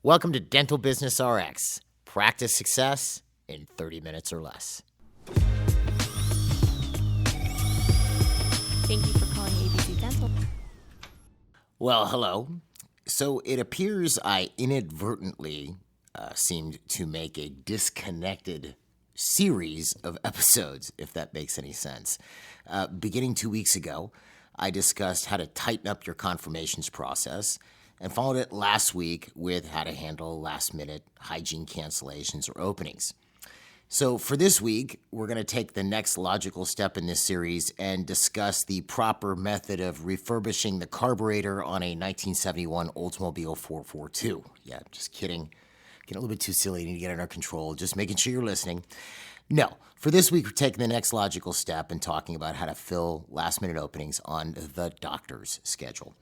Welcome to Dental Business RX. Practice success in 30 minutes or less. Thank you for calling ABC Dental. Well, hello. So it appears I inadvertently seemed to make a disconnected series of episodes, if that makes any sense. Beginning 2 weeks ago, I discussed how to tighten up your confirmations process and followed it last week with how to handle last-minute hygiene cancellations or openings. So for this week, we're going to take the next logical step in this series and discuss the proper method of refurbishing the carburetor on a 1971 Oldsmobile 442. Yeah, just kidding. Getting a little bit too silly. Need to get it under control. Just making sure you're listening. No, for this week, we're taking the next logical step and talking about how to fill last-minute openings on the doctor's schedule.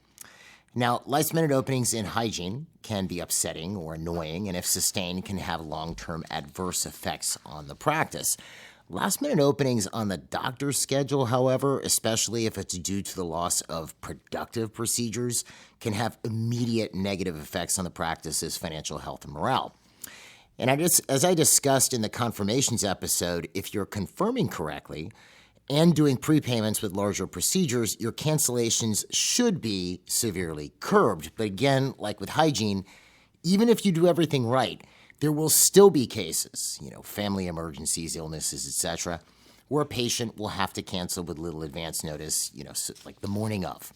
Now, last-minute openings in hygiene can be upsetting or annoying, and if sustained, can have long-term adverse effects on the practice. Last-minute openings on the doctor's schedule, however, especially if it's due to the loss of productive procedures, can have immediate negative effects on the practice's financial health and morale. And as I discussed in the confirmations episode, if you're confirming correctly and doing prepayments with larger procedures, your cancellations should be severely curbed. But again, like with hygiene, even if you do everything right, there will still be cases, family emergencies, illnesses, etc., where a patient will have to cancel with little advance notice, like the morning of.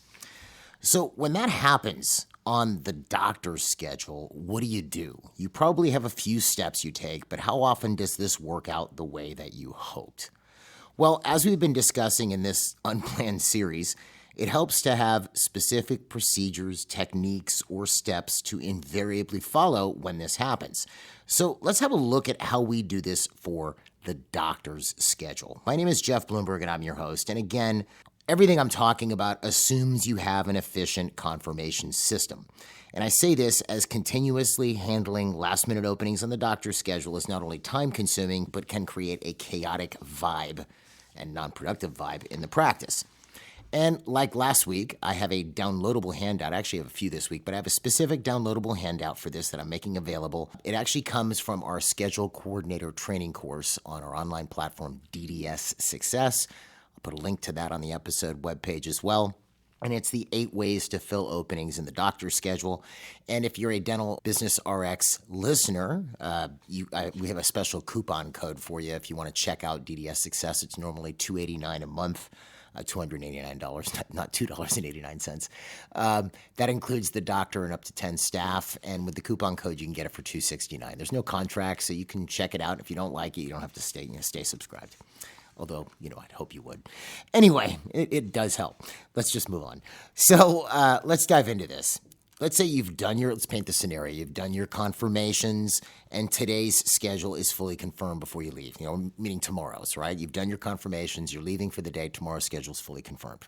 So when that happens on the doctor's schedule, what do? You probably have a few steps you take, but how often does this work out the way that you hoped? Well, as we've been discussing in this unplanned series, it helps to have specific procedures, techniques, or steps to invariably follow when this happens. So let's have a look at how we do this for the doctor's schedule. My name is Jeff Blumberg, and I'm your host. And again, everything I'm talking about assumes you have an efficient confirmation system. And I say this as continuously handling last-minute openings on the doctor's schedule is not only time-consuming, but can create a chaotic vibe and non-productive vibe in the practice. And like last week, I have a downloadable handout. I actually have a few this week, but I have a specific downloadable handout for this that I'm making available. It actually comes from our Schedule Coordinator training course on our online platform, DDS Success. I'll put a link to that on the episode webpage as well. And it's the 8 ways to fill openings in the doctor's schedule. And if you're a Dental Business RX listener, we have a special coupon code for you if you want to check out DDS Success. It's normally $289 a month, $289, not $2.89. That includes the doctor and up to 10 staff. And with the coupon code, you can get it for $269. There's no contract, so you can check it out. If you don't like it, you don't have to stay subscribed. Although, I'd hope you would. Anyway, it does help. Let's just move on. So let's dive into this. Let's say let's paint the scenario. You've done your confirmations, and today's schedule is fully confirmed before you leave, meaning tomorrow's, right? You've done your confirmations. You're leaving for the day. Tomorrow's schedule is fully confirmed.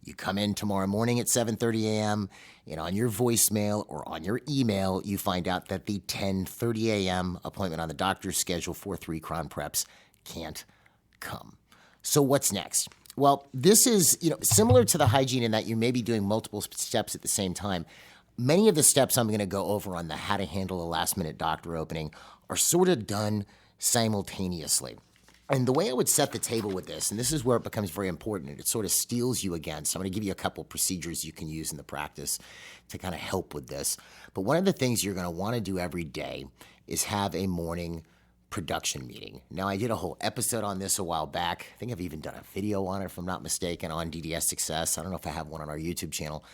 You come in tomorrow morning at 7:30 a.m., on your voicemail or on your email, you find out that the 10:30 a.m. appointment on the doctor's schedule for 3 Crown Preps can't come. So what's next? Well, this is, similar to the hygiene in that you may be doing multiple steps at the same time. Many of the steps I'm going to go over on the how to handle a last-minute doctor opening are sort of done simultaneously. And the way I would set the table with this, and this is where it becomes very important, and it sort of steels you against. I'm going to give you a couple procedures you can use in the practice to kind of help with this. But one of the things you're going to want to do every day is have a morning production meeting. Now, I did a whole episode on this a while back. I think I've even done a video on it, if I'm not mistaken, on DDS Success. I don't know if I have one on our YouTube channel.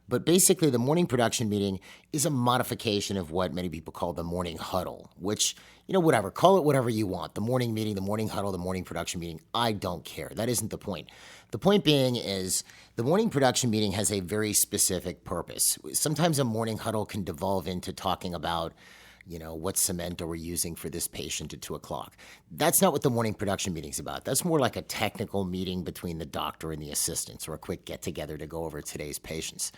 But basically, the morning production meeting is a modification of what many people call the morning huddle, which, whatever, call it whatever you want. The morning meeting, the morning huddle, the morning production meeting, I don't care. That isn't the point. The point being is the morning production meeting has a very specific purpose. Sometimes a morning huddle can devolve into talking about what cement are we using for this patient at 2 o'clock. That's not what the morning production meeting's about. That's more like a technical meeting between the doctor and the assistants, or a quick get-together to go over today's patients.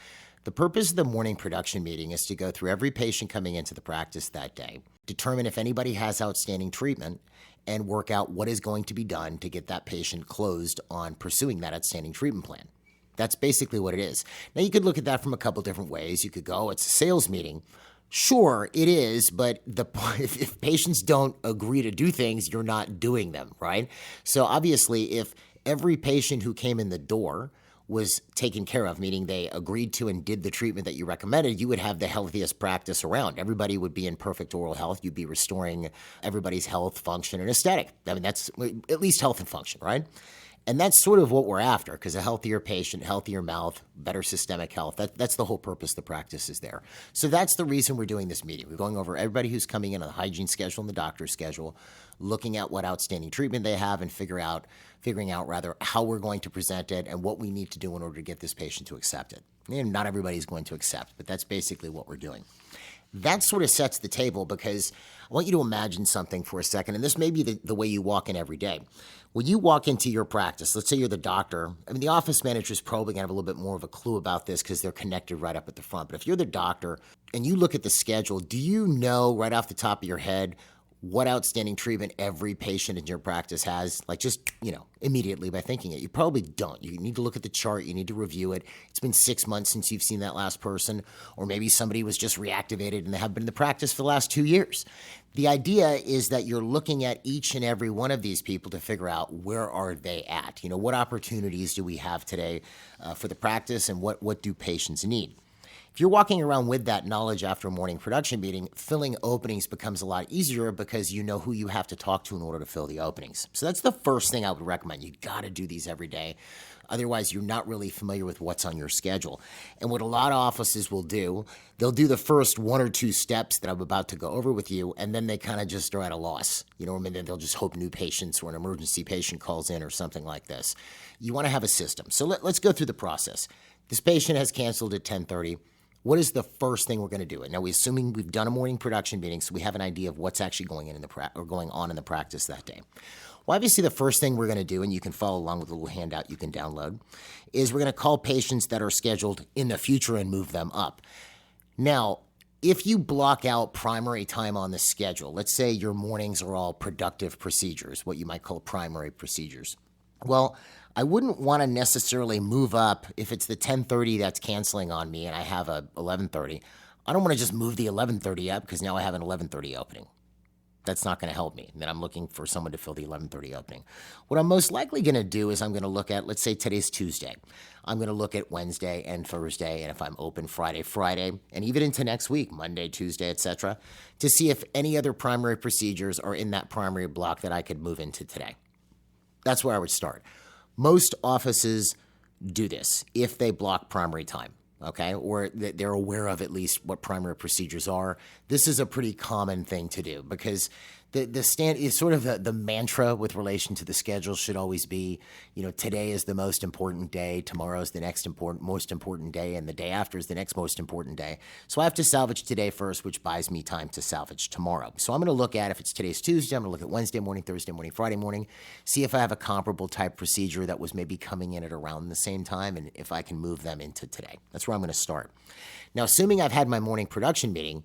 The purpose of the morning production meeting is to go through every patient coming into the practice that day, determine if anybody has outstanding treatment, and work out what is going to be done to get that patient closed on pursuing that outstanding treatment plan. That's basically what it is. Now, you could look at that from a couple different ways. You could go, it's a sales meeting. Sure, it is, but if patients don't agree to do things, you're not doing them, right? So obviously, if every patient who came in the door was taken care of, meaning they agreed to and did the treatment that you recommended, you would have the healthiest practice around. Everybody would be in perfect oral health. You'd be restoring everybody's health, function, and aesthetic. I mean, that's at least health and function, right? And that's sort of what we're after, because a healthier patient, healthier mouth, better systemic health, that's the whole purpose the practice is there. So that's the reason we're doing this meeting. We're going over everybody who's coming in on the hygiene schedule and the doctor's schedule, looking at what outstanding treatment they have and figuring out how we're going to present it and what we need to do in order to get this patient to accept it. And not everybody's going to accept, but that's basically what we're doing. That sort of sets the table, because I want you to imagine something for a second, and this may be the way you walk in every day. When you walk into your practice, let's say you're the doctor. I mean, the office manager is probably going to have a little bit more of a clue about this because they're connected right up at the front. But if you're the doctor and you look at the schedule, do you know right off the top of your head what outstanding treatment every patient in your practice has? Like, just, immediately by thinking it. You probably don't. You need to look at the chart. You need to review it. It's been 6 months since you've seen that last person, or maybe somebody was just reactivated and they have been in the practice for the last 2 years. The idea is that you're looking at each and every one of these people to figure out where are they at? What opportunities do we have today for the practice, and what do patients need? If you're walking around with that knowledge after a morning production meeting, filling openings becomes a lot easier because you know who you have to talk to in order to fill the openings. So that's the first thing I would recommend. You got to do these every day. Otherwise, you're not really familiar with what's on your schedule. And what a lot of offices will do, they'll do the first 1 or 2 steps that I'm about to go over with you, and then they kind of just are at a loss. Or maybe they'll just hope new patients or an emergency patient calls in or something like this. You want to have a system. So let's go through the process. This patient has canceled at 10:30. What is the first thing we're going to do? Now, we're assuming we've done a morning production meeting, so we have an idea of what's actually going on in the practice that day. Well, obviously, the first thing we're going to do, and you can follow along with a little handout you can download, is we're going to call patients that are scheduled in the future and move them up. Now, if you block out primary time on the schedule, let's say your mornings are all productive procedures, what you might call primary procedures. Well, I wouldn't want to necessarily move up if it's the 10:30 that's canceling on me and I have a 11:30. I don't want to just move the 11:30 up because now I have an 11:30 opening. That's not going to help me. And then I'm looking for someone to fill the 11:30 opening. What I'm most likely going to do is I'm going to look at, let's say today's Tuesday. I'm going to look at Wednesday and Thursday, and if I'm open Friday, and even into next week, Monday, Tuesday, etc., to see if any other primary procedures are in that primary block that I could move into today. That's where I would start. Most offices do this if they block primary time, okay, or they're aware of at least what primary procedures are. This is a pretty common thing to do because the stand is sort of the mantra with relation to the schedule should always be, today is the most important day, tomorrow is the most important day, and the day after is the next most important day. So I have to salvage today first, which buys me time to salvage tomorrow. So I'm going to look at, if it's today's Tuesday, I'm going to look at Wednesday morning, Thursday morning, Friday morning, see if I have a comparable type procedure that was maybe coming in at around the same time, and if I can move them into today. That's where I'm going to start. Now, assuming I've had my morning production meeting,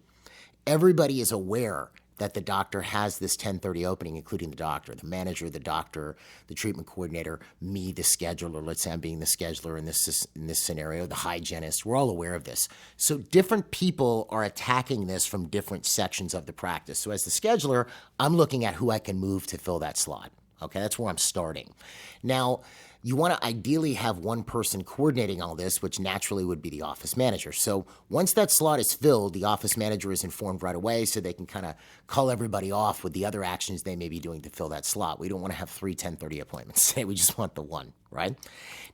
everybody is aware that the doctor has this 10:30 opening, including the doctor, the manager, the doctor, the treatment coordinator, me, the scheduler. Let's say I'm being the scheduler in this scenario, the hygienist. We're all aware of this. So different people are attacking this from different sections of the practice. So as the scheduler, I'm looking at who I can move to fill that slot. Okay, that's where I'm starting. Now, you want to ideally have one person coordinating all this, which naturally would be the office manager. So once that slot is filled, the office manager is informed right away so they can kind of call everybody off with the other actions they may be doing to fill that slot. We don't want to have 3 10:30 appointments. We just want the one, right?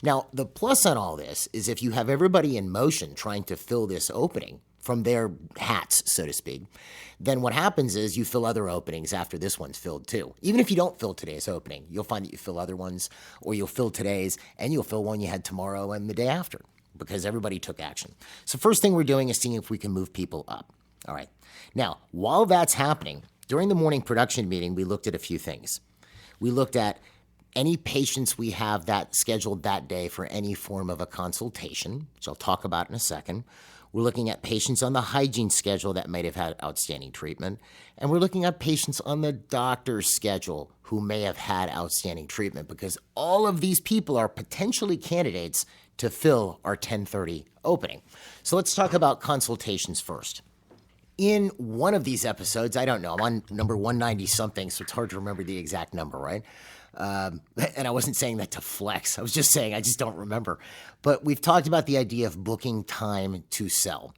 Now, the plus on all this is if you have everybody in motion trying to fill this opening from their hats, so to speak, then what happens is you fill other openings after this one's filled too. Even if you don't fill today's opening, you'll find that you fill other ones, or you'll fill today's and you'll fill one you had tomorrow and the day after because everybody took action. So first thing we're doing is seeing if we can move people up. All right. Now, while that's happening, during the morning production meeting, we looked at a few things. We looked at any patients we have that scheduled that day for any form of a consultation, which I'll talk about in a second. We're looking at patients on the hygiene schedule that might have had outstanding treatment. And we're looking at patients on the doctor's schedule who may have had outstanding treatment because all of these people are potentially candidates to fill our 10:30 opening. So let's talk about consultations first. in one of these episodes, I don't know, I'm on number 190 something, so it's hard to remember the exact number, right? And I wasn't saying that to flex. I was just saying I just don't remember. But we've talked about the idea of booking time to sell.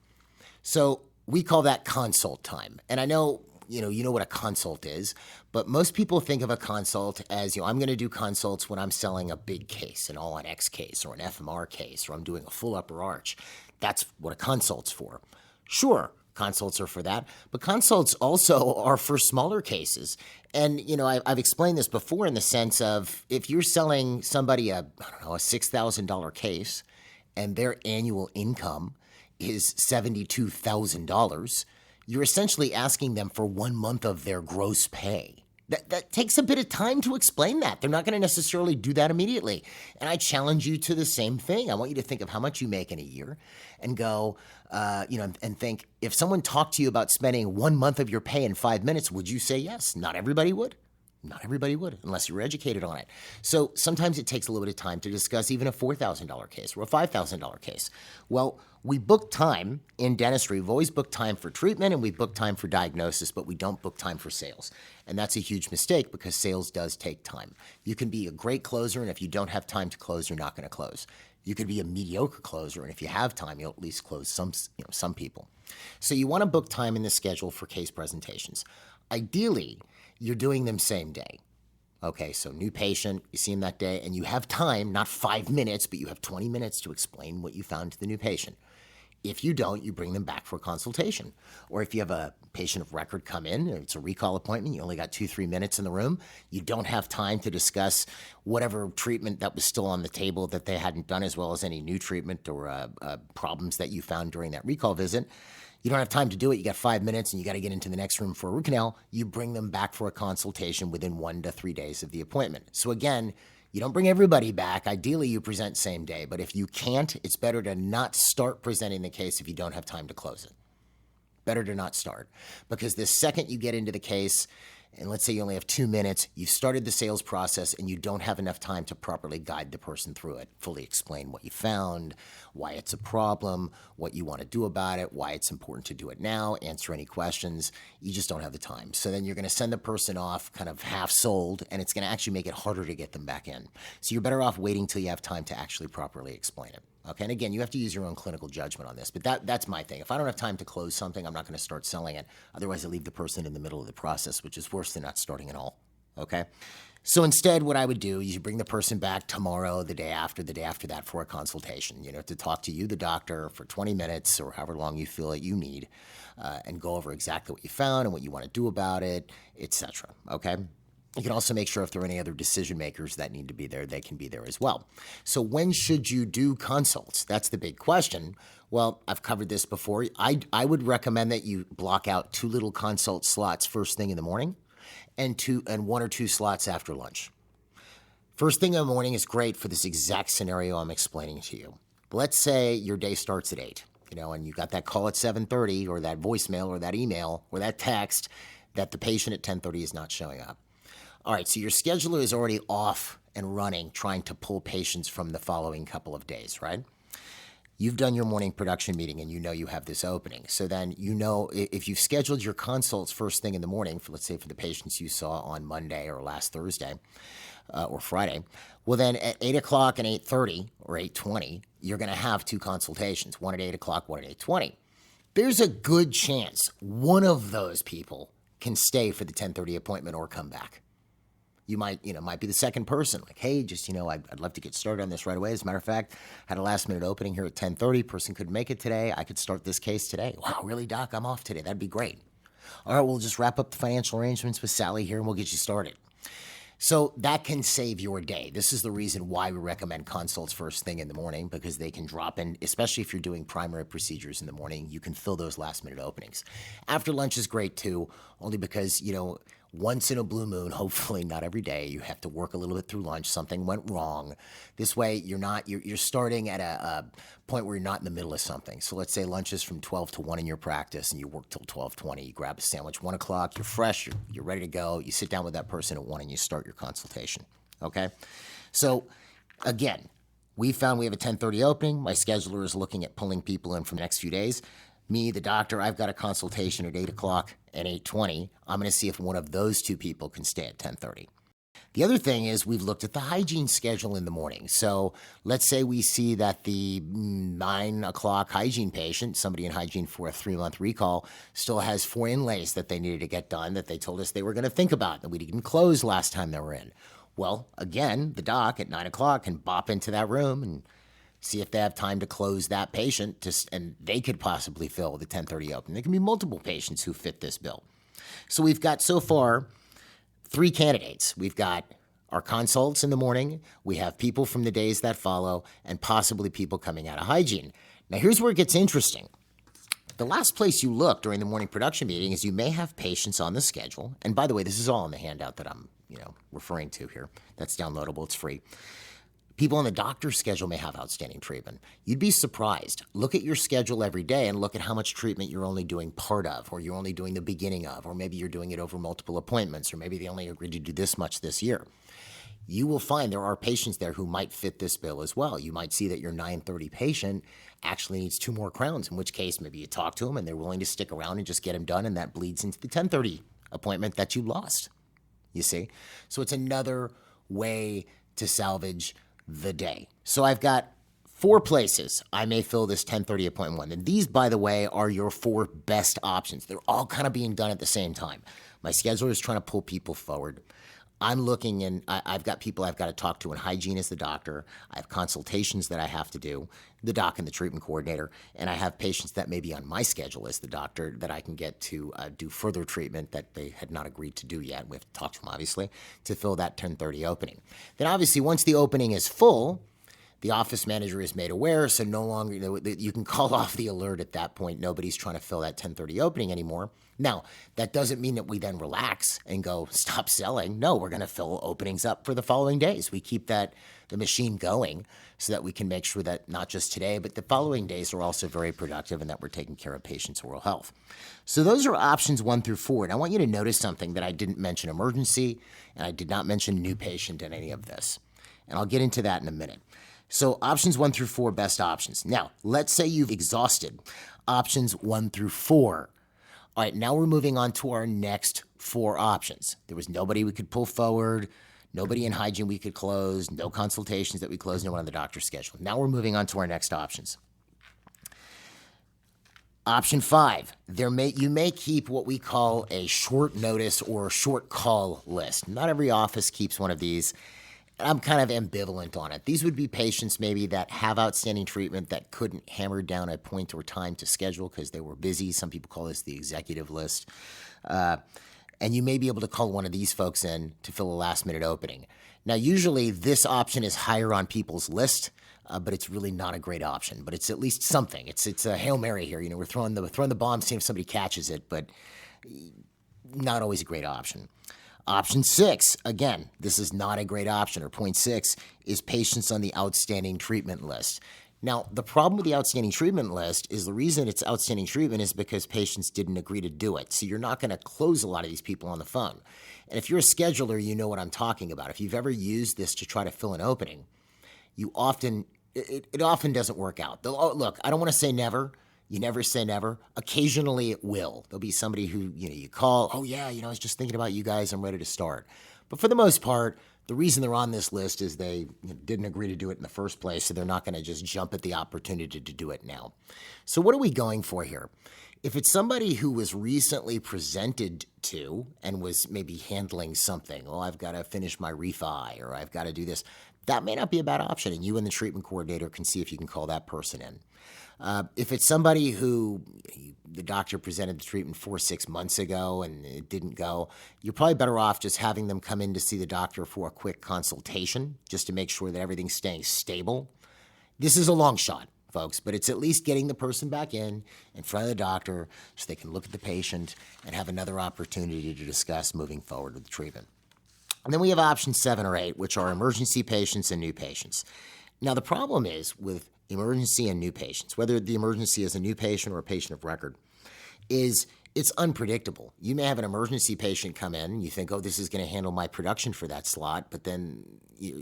So we call that consult time. And I know, you know what a consult is, but most people think of a consult as, I'm going to do consults when I'm selling a big case, an all-on-X case or an FMR case, or I'm doing a full upper arch. That's what a consult's for. Sure, consults are for that, but consults also are for smaller cases. And, I've explained this before in the sense of if you're selling somebody a $6,000 case and their annual income is $72,000, you're essentially asking them for 1 month of their gross pay. That takes a bit of time to explain that. They're not going to necessarily do that immediately. And I challenge you to the same thing. I want you to think of how much you make in a year and go, and think, if someone talked to you about spending 1 month of your pay in 5 minutes, would you say yes? Not everybody would. Not everybody would, unless you were educated on it. So sometimes it takes a little bit of time to discuss even a $4,000 case or a $5,000 case. Well, we book time in dentistry. We've always booked time for treatment and we book time for diagnosis, but we don't book time for sales. And that's a huge mistake because sales does take time. You can be a great closer, and if you don't have time to close, you're not going to close. You could be a mediocre closer, and if you have time, you'll at least close some people. So you want to book time in the schedule for case presentations. Ideally, you're doing them same day. Okay, so new patient, you see him that day, and you have time, not 5 minutes, but you have 20 minutes to explain what you found to the new patient. If you don't, you bring them back for a consultation. Or if you have a patient of record come in, it's a recall appointment, you only got 2-3 minutes in the room, you don't have time to discuss whatever treatment that was still on the table that they hadn't done, as well as any new treatment or problems that you found during that recall visit. You don't have time to do it. You got 5 minutes and you got to get into the next room for a root canal. You bring them back for a consultation within 1 to 3 days of the appointment. So again, you don't bring everybody back. Ideally, you present same day. But if you can't, it's better to not start presenting the case if you don't have time to close it. Better to not start. Because the second you get into the case, and let's say you only have 2 minutes, you've started the sales process and you don't have enough time to properly guide the person through it, fully explain what you found, why it's a problem, what you want to do about it, why it's important to do it now, answer any questions. You just don't have the time. So then you're going to send the person off kind of half sold, and it's going to actually make it harder to get them back in. So you're better off waiting till you have time to actually properly explain it. Okay, and again, you have to use your own clinical judgment on this, but that's my thing. If I don't have time to close something, I'm not going to start selling it. Otherwise, I leave the person in the middle of the process, which is worse than not starting at all. Okay? So instead, what I would do is you bring the person back tomorrow, the day after that for a consultation, to talk to you, the doctor, for 20 minutes or however long you feel that you need, and go over exactly what you found and what you want to do about it, etc. Okay? You can also make sure if there are any other decision makers that need to be there, they can be there as well. So when should you do consults? That's the big question. Well, I've covered this before. I would recommend that you block out 2 little consult slots first thing in the morning and 1 or 2 slots after lunch. First thing in the morning is great for this exact scenario I'm explaining to you. Let's say your day starts at 8, and you got that call at 7:30 or that voicemail or that email or that text that the patient at 10:30 is not showing up. All right, so your scheduler is already off and running, trying to pull patients from the following couple of days, right? You've done your morning production meeting and you have this opening. So then if you've scheduled your consults first thing in the morning, for let's say for the patients you saw on Monday or last Thursday or Friday, well then at 8 o'clock and 8:30 or 8:20, you're going to have 2 consultations, one at 8 o'clock, one at 8:20. There's a good chance one of those people can stay for the 10:30 appointment or come back. You might be the second person. Like, hey, I'd love to get started on this right away. As a matter of fact, had a last minute opening here at 10:30. Person couldn't make it today. I could start this case today. Wow, really, Doc? I'm off today. That'd be great. All right, we'll just wrap up the financial arrangements with Sally here and we'll get you started. So that can save your day. This is the reason why we recommend consults first thing in the morning, because they can drop in, especially if you're doing primary procedures in the morning, you can fill those last minute openings. After lunch is great too, only because, once in a blue moon, hopefully not every day, you have to work a little bit through lunch. Something went wrong. This way, you're starting at a point where you're not in the middle of something. So let's say lunch is from 12 to 1 in your practice and you work till 12:20. You grab a sandwich, 1 o'clock, you're fresh, you're ready to go. You sit down with that person at 1 and you start your consultation. Okay? So again, we found we have a 10:30 opening. My scheduler is looking at pulling people in for the next few days. Me, the doctor, I've got a consultation at 8 o'clock and 8:20. I'm going to see if one of those two people can stay at 10:30. The other thing is we've looked at the hygiene schedule in the morning. So let's say we see that the 9 o'clock hygiene patient, somebody in hygiene for a 3-month recall, still has 4 inlays that they needed to get done that they told us they were going to think about that we didn't close last time they were in. Well, again, the doc at 9 o'clock can bop into that room and see if they have time to close that patient, and they could possibly fill the 10:30 open. There can be multiple patients who fit this bill. So we've got so far 3 candidates. We've got our consults in the morning, we have people from the days that follow, and possibly people coming out of hygiene. Now, here's where it gets interesting. The last place you look during the morning production meeting is you may have patients on the schedule. And by the way, this is all in the handout that I'm referring to here. That's downloadable. It's free. People on the doctor's schedule may have outstanding treatment. You'd be surprised. Look at your schedule every day and look at how much treatment you're only doing part of, or you're only doing the beginning of, or maybe you're doing it over multiple appointments, or maybe they only agreed to do this much this year. You will find there are patients there who might fit this bill as well. You might see that your 9:30 patient actually needs 2 more crowns, in which case maybe you talk to them and they're willing to stick around and just get them done, and that bleeds into the 10:30 appointment that you lost, you see? So it's another way to salvage the day. So I've got 4 places I may fill this 10:30 appointment one. And these, by the way, are your 4 best options. They're all kind of being done at the same time. My scheduler is trying to pull people forward. I'm looking, and I've got people I've got to talk to, and hygiene is the doctor. I have consultations that I have to do, the doc and the treatment coordinator, and I have patients that may be on my schedule as the doctor that I can get to do further treatment that they had not agreed to do yet. We have to talk to them, obviously, to fill that 10:30 opening. Then, obviously, once the opening is full, the office manager is made aware, so no longer, you can call off the alert at that point. Nobody's trying to fill that 10:30 opening anymore. Now, that doesn't mean that we then relax and go, stop selling. No, we're going to fill openings up for the following days. We keep the machine going so that we can make sure that not just today, but the following days are also very productive and that we're taking care of patients' oral health. So those are options 1 through 4. And I want you to notice something that I didn't mention emergency, and I did not mention new patient in any of this. And I'll get into that in a minute. So options 1 through 4, best options. Now, let's say you've exhausted options 1 through 4. All right, now we're moving on to our next 4 options. There was nobody we could pull forward, nobody in hygiene we could close, no consultations that we closed, no one on the doctor's schedule. Now we're moving on to our next options. Option 5, you may keep what we call a short notice or a short call list. Not every office keeps one of these. I'm kind of ambivalent on it. These would be patients maybe that have outstanding treatment that couldn't hammer down a point or time to schedule because they were busy. Some people call this the executive list. And you may be able to call one of these folks in to fill a last-minute opening. Now, usually this option is higher on people's list, but it's really not a great option. But it's at least something. It's a Hail Mary here. We're throwing the bomb, seeing if somebody catches it, but not always a great option. Option 6, again, this is not a great option, or point 6, is patients on the outstanding treatment list. Now, the problem with the outstanding treatment list is the reason it's outstanding treatment is because patients didn't agree to do it. So you're not going to close a lot of these people on the phone. And if you're a scheduler, you know what I'm talking about. If you've ever used this to try to fill an opening, it often doesn't work out. Look, I don't want to say never. You never say never. Occasionally it will. There'll be somebody who, you call, oh yeah, I was just thinking about you guys, I'm ready to start. But for the most part, the reason they're on this list is they didn't agree to do it in the first place, so they're not going to just jump at the opportunity to do it now. So what are we going for here? If it's somebody who was recently presented to and was maybe handling something, I've got to finish my refi, or I've got to do this, that may not be a bad option, and you and the treatment coordinator can see if you can call that person in. If it's somebody who the doctor presented the treatment 4 or 6 months ago and it didn't go, you're probably better off just having them come in to see the doctor for a quick consultation, just to make sure that everything's staying stable. This is a long shot, folks, but it's at least getting the person back in front of the doctor so they can look at the patient and have another opportunity to discuss moving forward with the treatment. And then we have options 7 or 8, which are emergency patients and new patients. Now, the problem is with emergency and new patients, whether the emergency is a new patient or a patient of record, is it's unpredictable. You may have an emergency patient come in, and you think, oh, this is going to handle my production for that slot, but then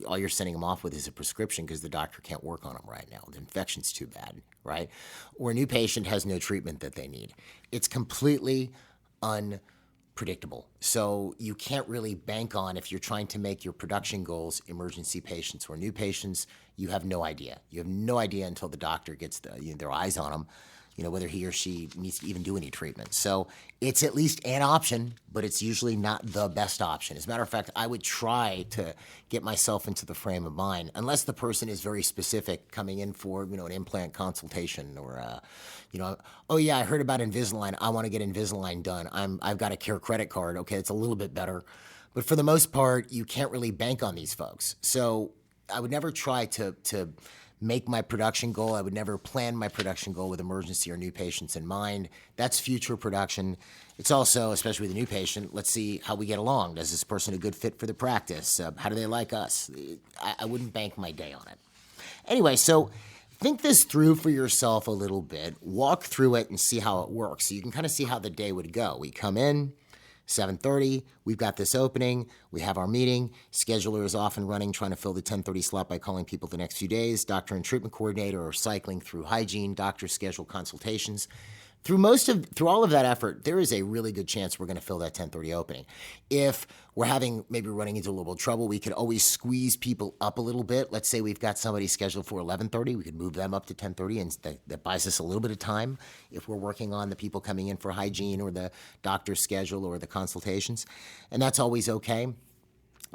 all you're sending them off with is a prescription because the doctor can't work on them right now. The infection's too bad, right? Or a new patient has no treatment that they need. It's completely unpredictable. So you can't really bank on, if you're trying to make your production goals emergency patients or new patients, you have no idea. You have no idea until the doctor gets their eyes on them, whether he or she needs to even do any treatment. So it's at least an option, but it's usually not the best option. As a matter of fact, I would try to get myself into the frame of mind, unless the person is very specific, coming in for, an implant consultation, or, oh yeah, I heard about Invisalign. I want to get Invisalign done. I've got a Care credit card. Okay, it's a little bit better. But for the most part, you can't really bank on these folks. So I would never try to make my production goal. I would never plan my production goal with emergency or new patients in mind. That's future production. It's also, especially with a new patient, let's see how we get along. Is this person a good fit for the practice? How do they like us? I wouldn't bank my day on it. Anyway, so think this through for yourself a little bit. Walk through it and see how it works. So you can kind of see how the day would go. We come in, 7:30, we've got this opening, we have our meeting, scheduler is off and running trying to fill the 10:30 slot by calling people the next few days, doctor and treatment coordinator are cycling through hygiene, doctor schedule consultations. Through all of that effort, there is a really good chance we're going to fill that 10:30 opening. If we're maybe running into a little trouble, we could always squeeze people up a little bit. Let's say we've got somebody scheduled for 11:30, we could move them up to 10:30, and that buys us a little bit of time if we're working on the people coming in for hygiene or the doctor's schedule or the consultations, and that's always okay.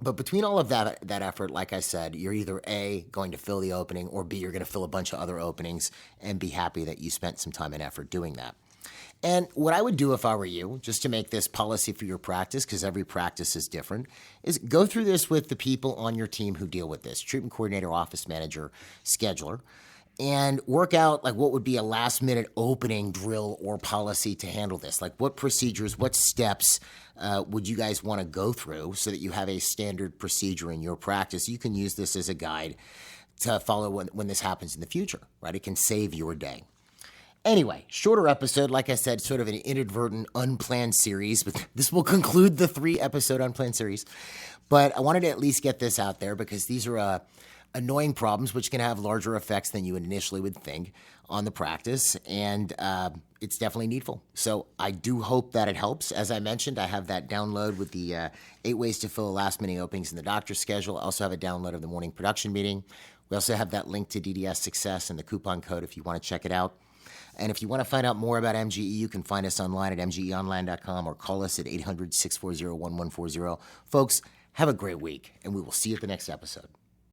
But between all of that effort, like I said, you're either A, going to fill the opening, or B, you're going to fill a bunch of other openings and be happy that you spent some time and effort doing that. And what I would do if I were you, just to make this policy for your practice, because every practice is different, is go through this with the people on your team who deal with this, treatment coordinator, office manager, scheduler, and work out what would be a last minute opening drill or policy to handle this. Like what procedures, what steps would you guys want to go through so that you have a standard procedure in your practice? You can use this as a guide to follow when this happens in the future, right? It can save your day. Anyway, shorter episode, like I said, sort of an inadvertent, unplanned series, but this will conclude the 3-episode unplanned series. But I wanted to at least get this out there because these are annoying problems which can have larger effects than you initially would think on the practice, and it's definitely needful. So I do hope that it helps. As I mentioned, I have that download with the 8 ways to fill last-minute openings in the doctor's schedule. I also have a download of the morning production meeting. We also have that link to DDS Success and the coupon code if you want to check it out. And if you want to find out more about MGE, you can find us online at mgeonline.com or call us at 800-640-1140. Folks, have a great week, and we will see you at the next episode.